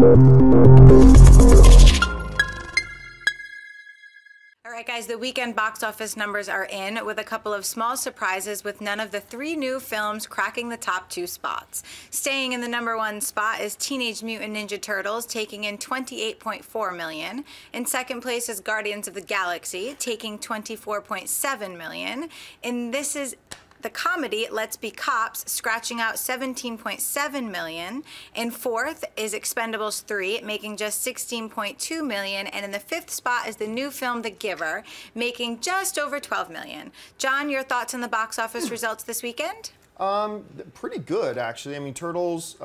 All right, guys, the weekend box office numbers are in with a couple of small surprises with none of the three new films cracking the top 2 spots. Staying in the #1 spot is Teenage Mutant Ninja Turtles, taking in $28.4 million. In second place is Guardians of the Galaxy, taking $24.7 million. And this is the comedy Let's Be Cops, scratching out $17.7 million. In fourth is Expendables 3, making just $16.2 million. And in the fifth spot is the new film The Giver, making just over $12 million. John, your thoughts on the box office results this weekend? Pretty good, actually. I mean, Turtles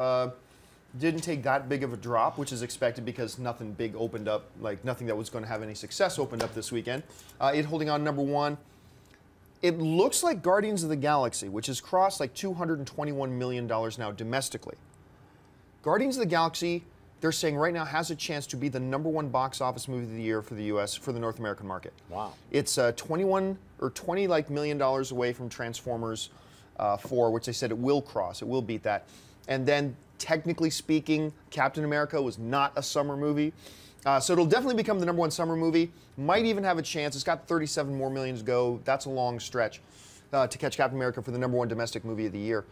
didn't take that big of a drop, which is expected because nothing big opened up, like nothing that was going to have any success opened up this weekend. It holding on #1. It looks like Guardians of the Galaxy, which has crossed like $221 million now domestically. Guardians of the Galaxy, they're saying right now has a chance to be the #1 box office movie of the year for the U.S., for the North American market. Wow. It's $20 million away from Transformers 4, which they said it will cross, it will beat that. And then, technically speaking, Captain America was not a summer movie. So it'll definitely become the #1 summer movie. Might even have a chance. It's got 37 more million to go. That's a long stretch to catch Captain America for the #1 domestic movie of the year.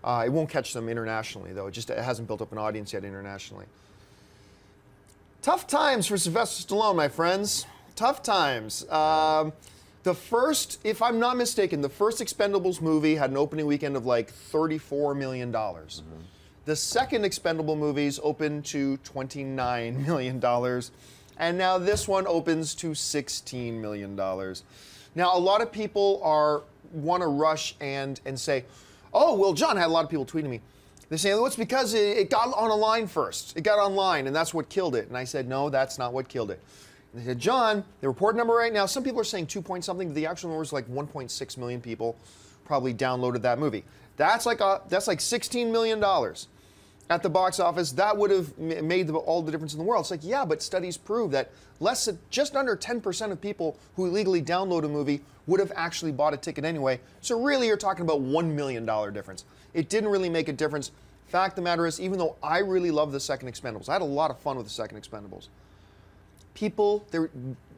It won't catch them internationally, though. It hasn't built up an audience yet internationally. Tough times for Sylvester Stallone, my friends. Tough times. The first, if I'm not mistaken, the first Expendables movie had an opening weekend of like $34 million. The second Expendable movies opened to $29 million, and now this one opens to $16 million. Now, a lot of people want to rush and say, oh, well, John, I had a lot of people tweeting me. They're saying, well, it's because it got on a line first. It got online, and that's what killed it. And I said, no, that's not what killed it. And they said, John, the report number right now, some people are saying 2 point something, but the actual number is like 1.6 million people probably downloaded that movie. That's like $16 million. At the box office, that would have made all the difference in the world. It's like, yeah, but studies prove that just under 10% of people who illegally download a movie would have actually bought a ticket anyway. So really, you're talking about $1 million difference. It didn't really make a difference. Fact of the matter is, even though I really love the second Expendables, I had a lot of fun with the second Expendables. People,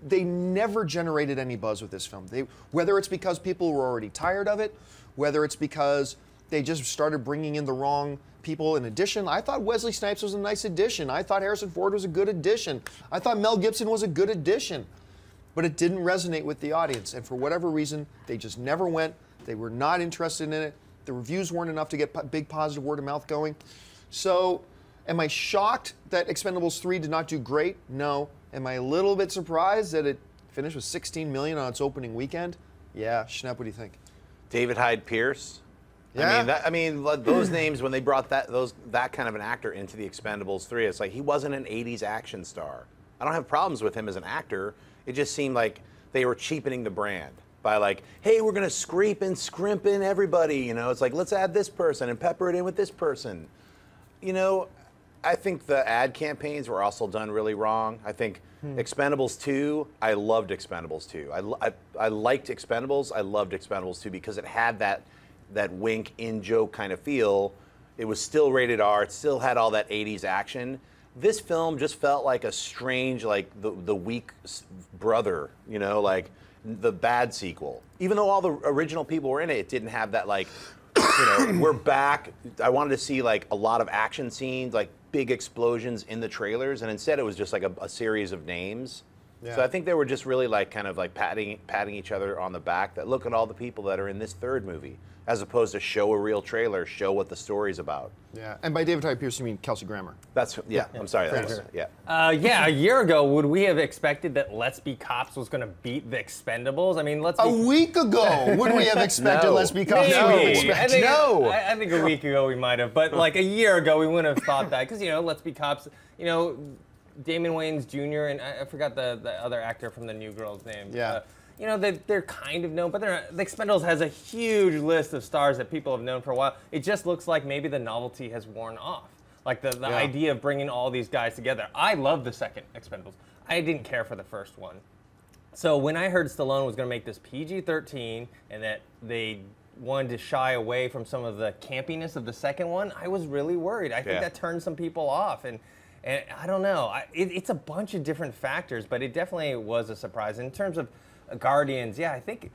they never generated any buzz with this film. Whether it's because people were already tired of it, whether it's because they just started bringing in the wrong people in addition. I thought Wesley Snipes was a nice addition. I thought Harrison Ford was a good addition. I thought Mel Gibson was a good addition. But it didn't resonate with the audience. And for whatever reason, they just never went. They were not interested in it. The reviews weren't enough to get big positive word of mouth going. So, am I shocked that Expendables 3 did not do great? No. Am I a little bit surprised that it finished with $16 million on its opening weekend? Yeah. Schnepp, what do you think? David Hyde Pierce. Yeah. I mean, those names, when they brought that kind of an actor into the Expendables 3, it's like he wasn't an 80s action star. I don't have problems with him as an actor. It just seemed like they were cheapening the brand by like, hey, we're going to scrape and scrimp in everybody. You know, it's like, let's add this person and pepper it in with this person. You know, I think the ad campaigns were also done really wrong. I think Expendables 2, I loved Expendables 2. I liked Expendables. I loved Expendables 2 because it had that wink in-joke kind of feel. It was still rated R. It still had all that 80s action. This film just felt like a strange, like the weak brother, you know, like the bad sequel. Even though all the original people were in it, it didn't have that like, you know, we're back. I wanted to see like a lot of action scenes, like big explosions in the trailers, and instead it was just like a series of names. Yeah. So I think they were just really like kind of like patting each other on the back that look at all the people that are in this third movie, as opposed to show a real trailer, show what the story's about. Yeah, and by David Hyde Pierce, you mean Kelsey Grammer. That's, yeah. I'm sorry. Yeah, a year ago, would we have expected that Let's Be Cops was going to beat the Expendables? I mean, A week ago, would we have expected Let's Be Cops? Maybe. I think a week ago we might have, but like a year ago we wouldn't have thought that, because, you know, Let's Be Cops, you know, Damon Wayans Jr. and I forgot the other actor from the New Girl's name. Yeah. You know, they're kind of known, but the Expendables has a huge list of stars that people have known for a while. It just looks like maybe the novelty has worn off. Like the idea of bringing all these guys together. I love the second Expendables. I didn't care for the first one. So when I heard Stallone was going to make this PG-13 and that they wanted to shy away from some of the campiness of the second one, I was really worried. I think that turned some people off. And And I don't know, it's a bunch of different factors, but it definitely was a surprise. In terms of Guardians, yeah, I think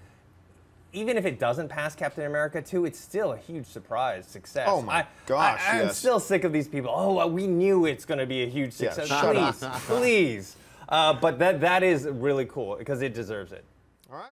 even if it doesn't pass Captain America 2, it's still a huge surprise success. Oh my gosh, I'm yes. still sick of these people. Oh, we knew it's going to be a huge success. Yeah, shut please, please. But that is really cool because it deserves it.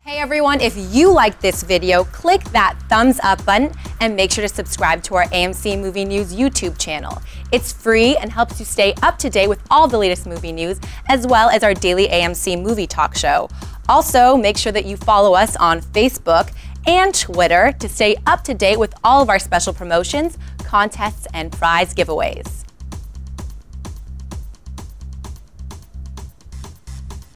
Hey everyone, if you liked this video, click that thumbs up button and make sure to subscribe to our AMC Movie News YouTube channel. It's free and helps you stay up to date with all the latest movie news, as well as our daily AMC movie talk show. Also, make sure that you follow us on Facebook and Twitter to stay up to date with all of our special promotions, contests, and prize giveaways.